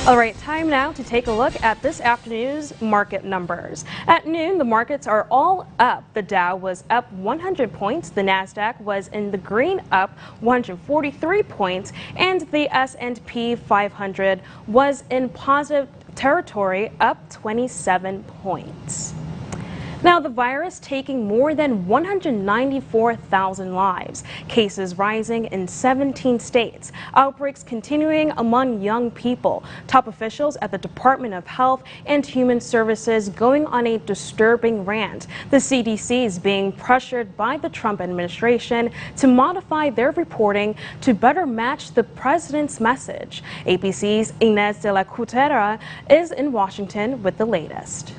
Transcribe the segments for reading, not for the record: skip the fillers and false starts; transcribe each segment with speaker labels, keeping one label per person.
Speaker 1: All right, time now to take a look at this afternoon's market numbers. At noon, the markets are all up. The Dow was up 100 points, the Nasdaq was in the green, up 143 points, and the S&P 500 was in positive territory, up 27 points. Now, the virus taking more than 194,000 lives. Cases rising in 17 states. Outbreaks continuing among young people. Top officials at the Department of Health and Human Services going on a disturbing rant. The CDC is being pressured by the Trump administration to modify their reporting to better match the president's message. ABC's Inez de la Cutera is in Washington with the latest.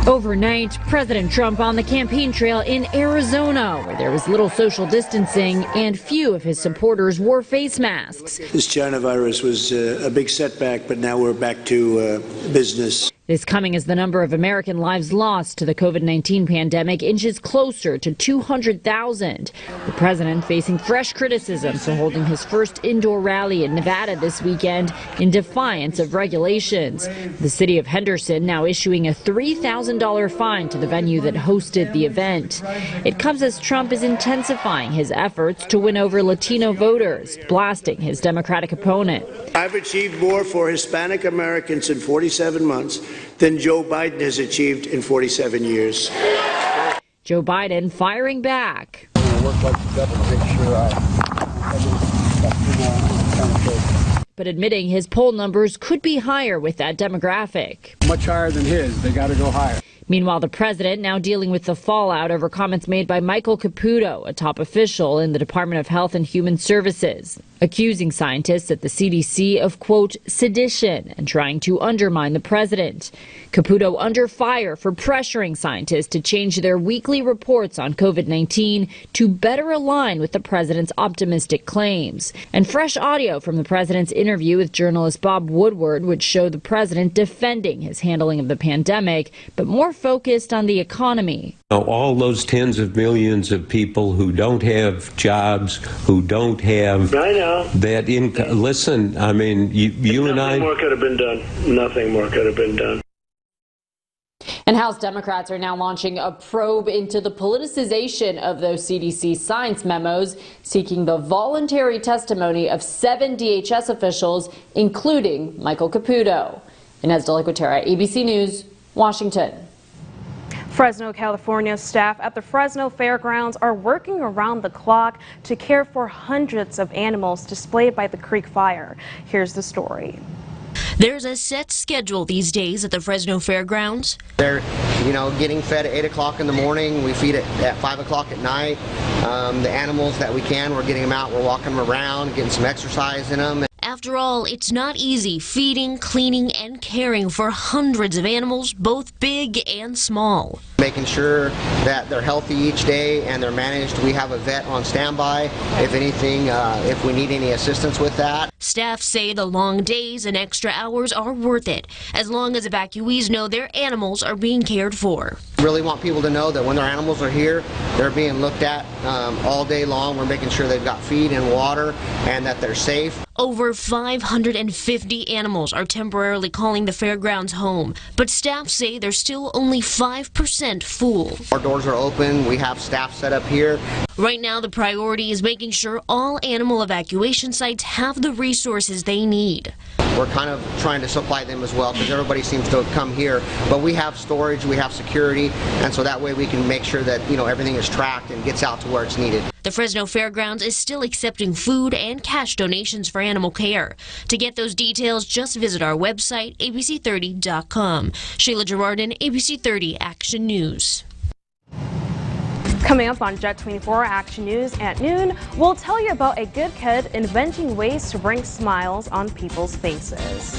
Speaker 2: Overnight, President Trump on the campaign trail in Arizona, where there was little social distancing and few of his supporters wore face masks.
Speaker 3: This China virus was a big setback, but now we're back to business.
Speaker 2: This coming as the number of American lives lost to the COVID-19 pandemic inches closer to 200,000. The president facing fresh criticism for holding his first indoor rally in Nevada this weekend in defiance of regulations. The city of Henderson now issuing a $3,000 fine to the venue that hosted the event. It comes as Trump is intensifying his efforts to win over Latino voters, blasting his Democratic opponent.
Speaker 3: I've achieved more for Hispanic Americans in 47 months than Joe Biden has achieved in 47 years.
Speaker 2: Joe Biden firing back. But admitting his poll numbers could be higher with that demographic.
Speaker 4: Much higher than his. They got to go higher.
Speaker 2: Meanwhile, the president now dealing with the fallout over comments made by Michael Caputo, a top official in the Department of Health and Human Services, accusing scientists at the CDC of, quote, sedition and trying to undermine the president. Caputo under fire for pressuring scientists to change their weekly reports on COVID-19 to better align with the president's optimistic claims. And fresh audio from the president's interview with journalist Bob Woodward would show the president defending his handling of the pandemic, but more focused on the economy.
Speaker 5: All those tens of millions of people who don't have jobs, who don't have that income. Listen, I mean, you and I.
Speaker 6: Nothing more could have been done. Nothing more could have been done.
Speaker 7: And House Democrats are now launching a probe into the politicization of those CDC science memos, seeking the voluntary testimony of 7 DHS officials, including Michael Caputo. Inez de la Cutera, ABC News, Washington.
Speaker 1: Fresno, California staff at the Fresno Fairgrounds are working around the clock to care for hundreds of animals displaced by the Creek Fire. Here's the story.
Speaker 8: There's a set schedule these days at the Fresno Fairgrounds.
Speaker 9: They're, getting fed at 8 o'clock in the morning. We feed it at 5 o'clock at night. The animals that we can, we're getting them out. We're walking them around, getting some exercise in them.
Speaker 8: After all, it's not easy feeding, cleaning, and caring for hundreds of animals, both big and small.
Speaker 9: Making sure that they're healthy each day and they're managed. We have a vet on standby if anything, if we need any assistance with that.
Speaker 8: Staff say the long days and extra hours are worth it, as long as evacuees know their animals are being cared for.
Speaker 9: We really want people to know that when their animals are here, they're being looked at all day long. We're making sure they've got feed and water and that they're safe.
Speaker 8: Over 550 animals are temporarily calling the fairgrounds home, but staff say they're still only 5% full.
Speaker 9: Our doors are open. We have staff set up here.
Speaker 8: Right now, the priority is making sure all animal evacuation sites have the resources they need.
Speaker 9: We're kind of trying to supply them as well because everybody seems to come here, but we have storage, we have security, and so that way we can make sure that everything is tracked and gets out to where it's needed.
Speaker 8: The Fresno Fairgrounds is still accepting food and cash donations for animal care. To get those details, just visit our website, abc30.com. Sheila Girardin, ABC 30 Action News.
Speaker 1: Coming up on Jet 24 Action News at noon, we'll tell you about a good kid inventing ways to bring smiles on people's faces.